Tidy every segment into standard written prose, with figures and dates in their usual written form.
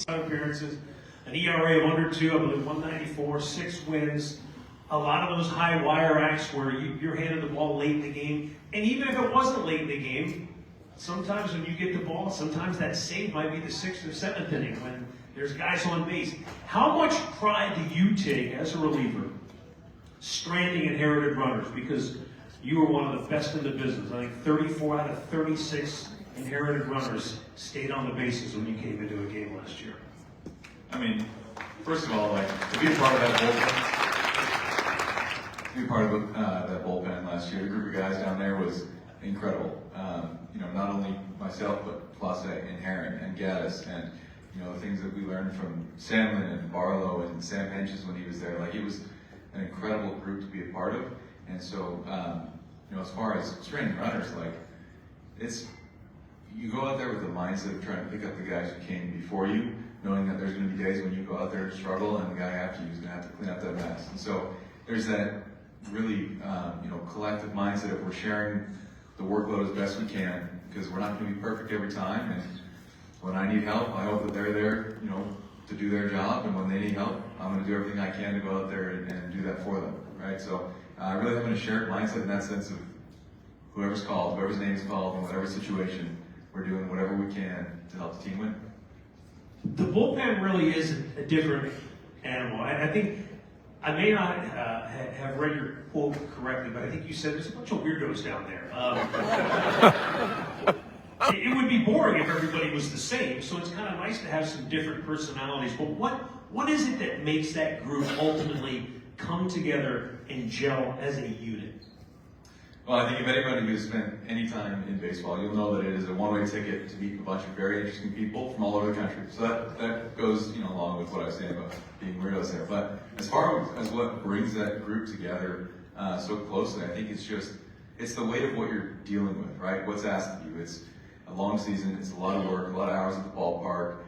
appearances, an ERA of under 2, I believe 194, 6 wins. A lot of those high wire acts where you're handed the ball late in the game. And even if it wasn't late in the game, sometimes when you get the ball, sometimes that save might be the 6th or 7th inning when there's guys on base. How much pride do you take as a reliever stranding inherited runners? Because you were one of the best in the business. I think 34 out of 36 inherited runners stayed on the bases when you came into a game last year. I mean, first of all, like, to be a part of that bullpen last year, the group of guys down there was incredible. Not only myself, but Place and Herring and Gaddis, and the things that we learned from Sandlin and Barlow and Sam Henches when he was there. Like, it was an incredible group to be a part of. And so, as far as stranding runners, like, you go out there with the mindset of trying to pick up the guys who came before you, knowing that there's going to be days when you go out there and struggle, and the guy after you is going to have to clean up that mess. And so there's that really, collective mindset of we're sharing the workload as best we can, because we're not going to be perfect every time. And when I need help, I hope that they're there, to do their job. And when they need help, I'm going to do everything I can to go out there and do that for them, right? So really having a shared mindset in that sense of whoever's called, whoever's name is called, in whatever situation, we're doing whatever we can to help the team win. The bullpen really is a different animal. I think I may not have read your quote correctly, but I think you said there's a bunch of weirdos down there. It would be boring if everybody was the same, so it's kind of nice to have some different personalities. But what is it that makes that group ultimately come together and gel as a unit? Well, I think if anybody who's spent any time in baseball, you'll know that it is a one-way ticket to meet a bunch of very interesting people from all over the country. So that goes, along with what I was saying about being weirdos there. But as far as what brings that group together so closely, I think it's the weight of what you're dealing with, right? What's asked of you. It's a long season. It's a lot of work, a lot of hours at the ballpark.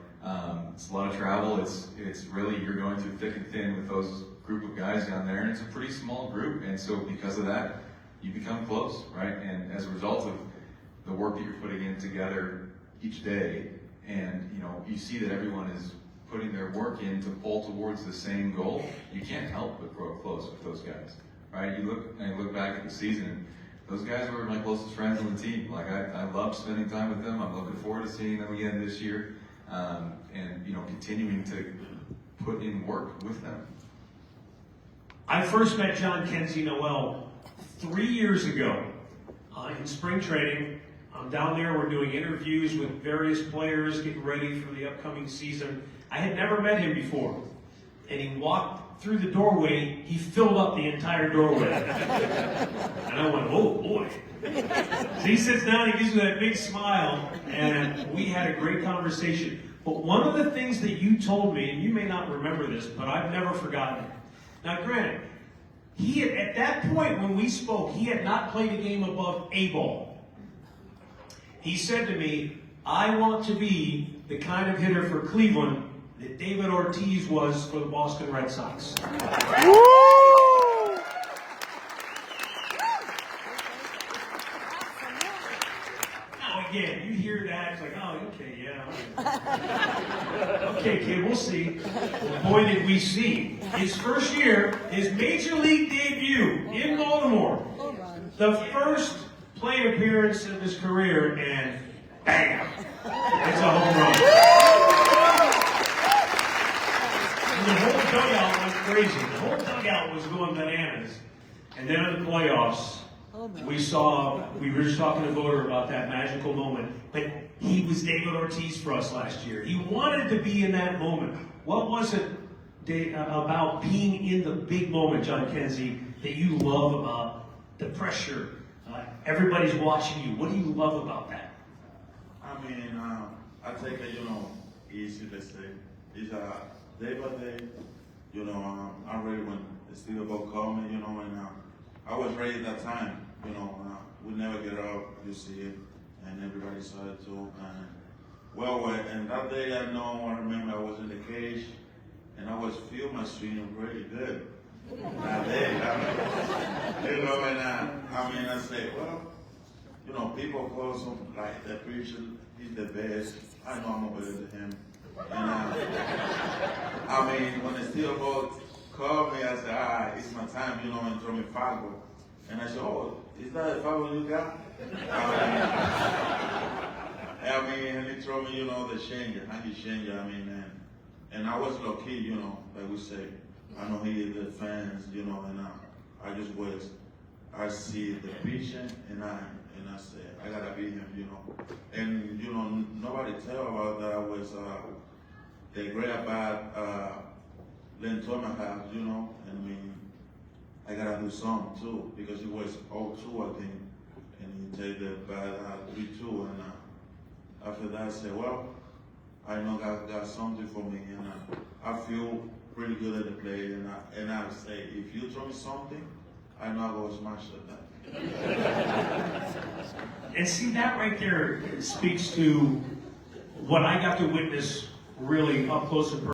It's a lot of travel. It's really, you're going through thick and thin with those group of guys down there, and it's a pretty small group. And so because of that, you become close, right? And as a result of the work that you're putting in together each day, and you see that everyone is putting their work in to pull towards the same goal, you can't help but grow close with those guys, right? You look back at the season, those guys were my closest friends on the team. Like, I love spending time with them. I'm looking forward to seeing them again this year, and continuing to put in work with them. I first met John Kenzie Noel 3 years ago in spring training. I'm down there, we're doing interviews with various players, getting ready for the upcoming season. I had never met him before. And he walked through the doorway, he filled up the entire doorway. And I went, oh boy. So he sits down, he gives me that big smile, and we had a great conversation. But one of the things that you told me, and you may not remember this, but I've never forgotten it. Now granted, at that point when we spoke, he had not played a game above A ball. He said to me, I want to be the kind of hitter for Cleveland that David Ortiz was for the Boston Red Sox. Now again, you hear that, it's like, oh, okay, yeah. Okay, kid, we'll see. Boy, did we see. His first year, his major league debut in Baltimore. The first plate appearance of his career, and bam! It's a home run. And the whole dugout went crazy. The whole dugout was going bananas. And then in the playoffs, we were just talking to Voter about that magical moment, but he was David Ortiz for us last year. He wanted to be in that moment. What was it about being in the big moment, John Kenzie, that you love about the pressure? Everybody's watching you. What do you love about that? I mean, I take it, easy to say. It's day by day, I'm ready when the Steel Ball called me, and I was ready at that time. We never get out, you see it, and everybody saw it too. And that day I remember I was in the cage, and I was feeling my swing really good. That day, and I say, well, people call him like the preacher, he's the best. I know I'm better than him. And I mean, when the Steelboat called me, I said, it's my time, you know, and throw me five ball. And I said, oh, is that a foul you got? I mean, and he throw me, you know, the changer, handy changer, I mean, and I was lucky, you know, like we say. I know he is the fans, you know, and I see the vision, and I say, I gotta be him, you know. And, you know, nobody tell about that was the great about Len Thomas has, you know, and I mean, I gotta do something too, because it was 0-2, I think, and he take the bad 3-2, and after that I said, well, I know God got something for me, and I feel pretty good at the play, and I say, if you throw me something, I know I'm gonna smash it. And see, that right there speaks to what I got to witness really up close and personal.